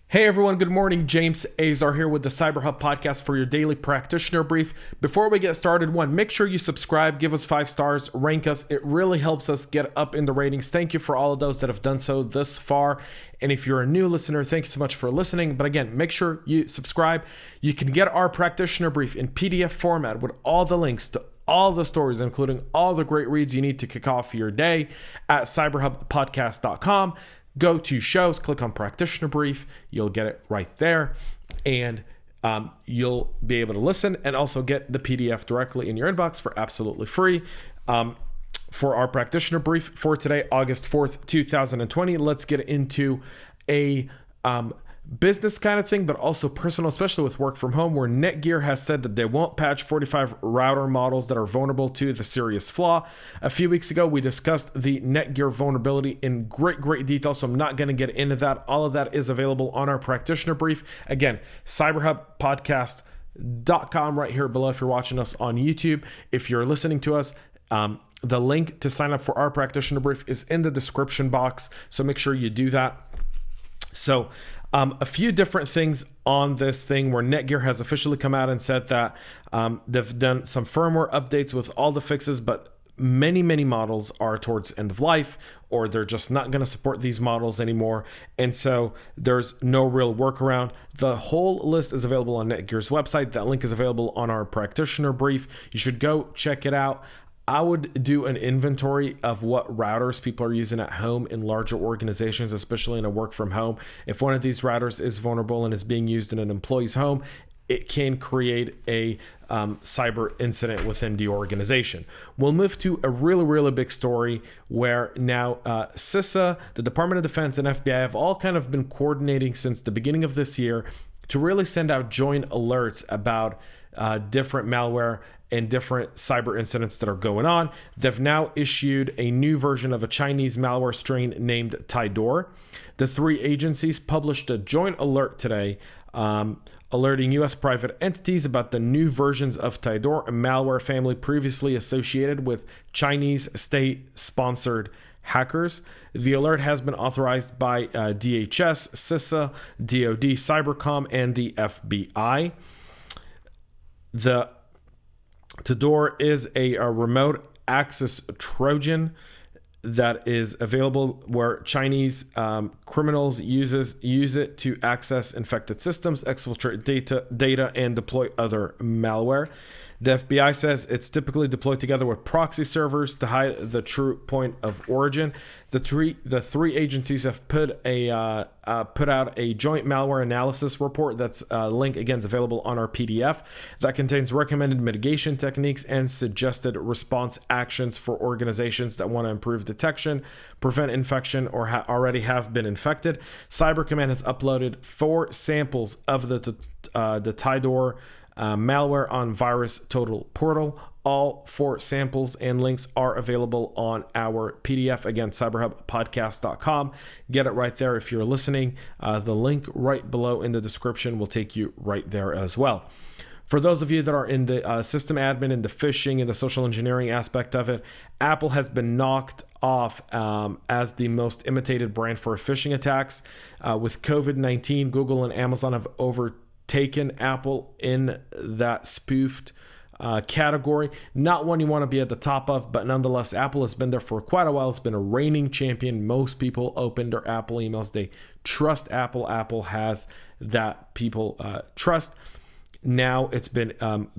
Hey everyone, good morning. James Azar here with the CyberHub podcast for your daily practitioner brief. Before we get started, make sure you subscribe, give us 5 stars, rank us. It really helps us get up in the ratings. Thank you for all of those that have done so thus far. And if you're a new listener, thank you so much for listening. But again, make sure you subscribe. You can get our practitioner brief in PDF format with all the links to all the stories, including all the great reads you need to kick off your day at cyberhubpodcast.com. Go to shows, click on practitioner brief. You'll get it right there. And you'll be able to listen and also get the PDF directly in your inbox for absolutely free. For our practitioner brief for today, August 4th, 2020, let's get into a business kind of thing, but also personal, especially with work from home, where Netgear has said that they won't patch 45 router models that are vulnerable to the serious flaw. A few weeks ago, we discussed the Netgear vulnerability in great detail, so I'm not going to get into that. All of that is available on our practitioner brief. Again, cyberhubpodcast.com right here below if you're watching us on YouTube. If you're listening to us, the link to sign up for our practitioner brief is in the description box, so make sure you do that. So a few different things on this thing where Netgear has officially come out and said that they've done some firmware updates with all the fixes, but many models are towards end of life, or they're just not going to support these models anymore. And so there's no real workaround. The whole list is available on Netgear's website. That link is available on our practitioner brief. You should go check it out. I would do an inventory of what routers people are using at home in larger organizations, especially in a work from home. If one of these routers is vulnerable and is being used in an employee's home, it can create a cyber incident within the organization. We'll move to a really big story where now CISA, the Department of Defense, and FBI have all kind of been coordinating since the beginning of this year to really send out joint alerts about different malware and different cyber incidents that are going on. They've now issued a new version of a Chinese malware strain named Taidoor. The 3 agencies published a joint alert today, alerting U.S. private entities about the new versions of Taidoor, a malware family previously associated with Chinese state-sponsored hackers. The alert has been authorized by DHS, CISA, DoD, Cybercom, and the FBI. The Taidoor is a remote access Trojan that is available where Chinese criminals use it to access infected systems, exfiltrate data, and deploy other malware. The FBI says it's typically deployed together with proxy servers to hide the true point of origin. The three agencies have put out a joint malware analysis report. That's link again is available on our PDF that contains recommended mitigation techniques and suggested response actions for organizations that want to improve detection, prevent infection, or already have been infected. Cyber Command has uploaded 4 samples of the Taidoor malware on Virus Total Portal. All 4 samples and links are available on our PDF. Again, cyberhubpodcast.com. Get it right there if you're listening. The link right below in the description will take you right there as well. For those of you that are in the system admin and the phishing and the social engineering aspect of it, Apple has been knocked off as the most imitated brand for phishing attacks. With COVID-19, Google and Amazon have overtaken Apple in that spoofed category. Not one you want to be at the top of, but nonetheless, Apple has been there for quite a while. It's been a reigning champion. Most people open their Apple emails. They trust Apple. Apple has that people trust. Now it's been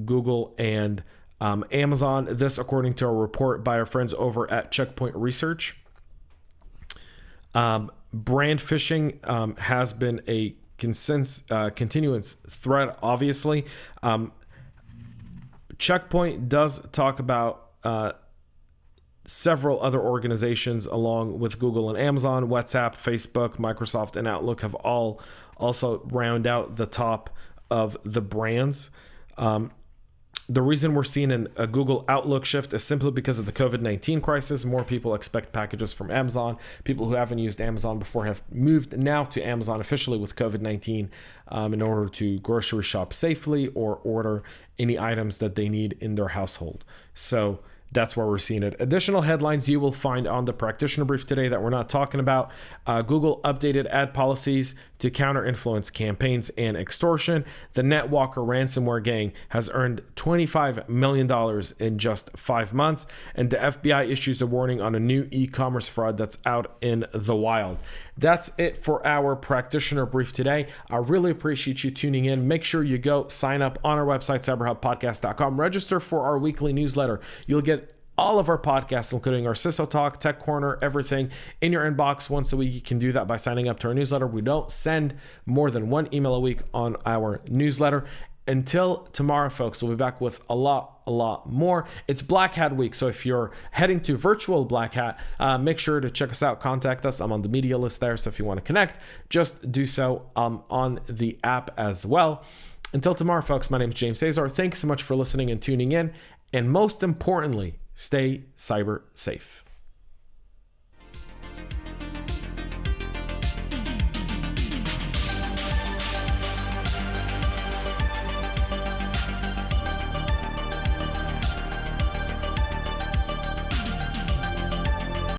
Google and Amazon. This, according to a report by our friends over at Checkpoint Research. Brand phishing has been a continuous threat, obviously. Checkpoint does talk about several other organizations along with Google and Amazon. WhatsApp, Facebook, Microsoft, and Outlook have all also round out the top of the brands. The reason we're seeing a Google Outlook shift is simply because of the COVID-19 crisis. More people expect packages from Amazon. People who haven't used Amazon before have moved now to Amazon officially with COVID-19 in order to grocery shop safely or order any items that they need in their household. So that's where we're seeing it. Additional headlines you will find on the practitioner brief today that we're not talking about. Google updated ad policies to counter influence campaigns and extortion. The NetWalker ransomware gang has earned $25 million in just 5 months, and the FBI issues a warning on a new e-commerce fraud that's out in the wild. That's it for our practitioner brief today. I really appreciate you tuning in. Make sure you go sign up on our website, cyberhubpodcast.com. Register for our weekly newsletter. You'll get all of our podcasts, including our CISO Talk, Tech Corner, everything in your inbox once a week. You can do that by signing up to our newsletter. We don't send more than 1 email a week on our newsletter. Until tomorrow, folks, we'll be back with a lot more. It's Black Hat week, so if you're heading to virtual Black Hat, make sure to check us out, contact us. I'm on the media list there, so if you want to connect, just do so on the app as well. Until tomorrow, folks, my name is James Azar. Thanks so much for listening and tuning in, and most importantly, stay cyber safe.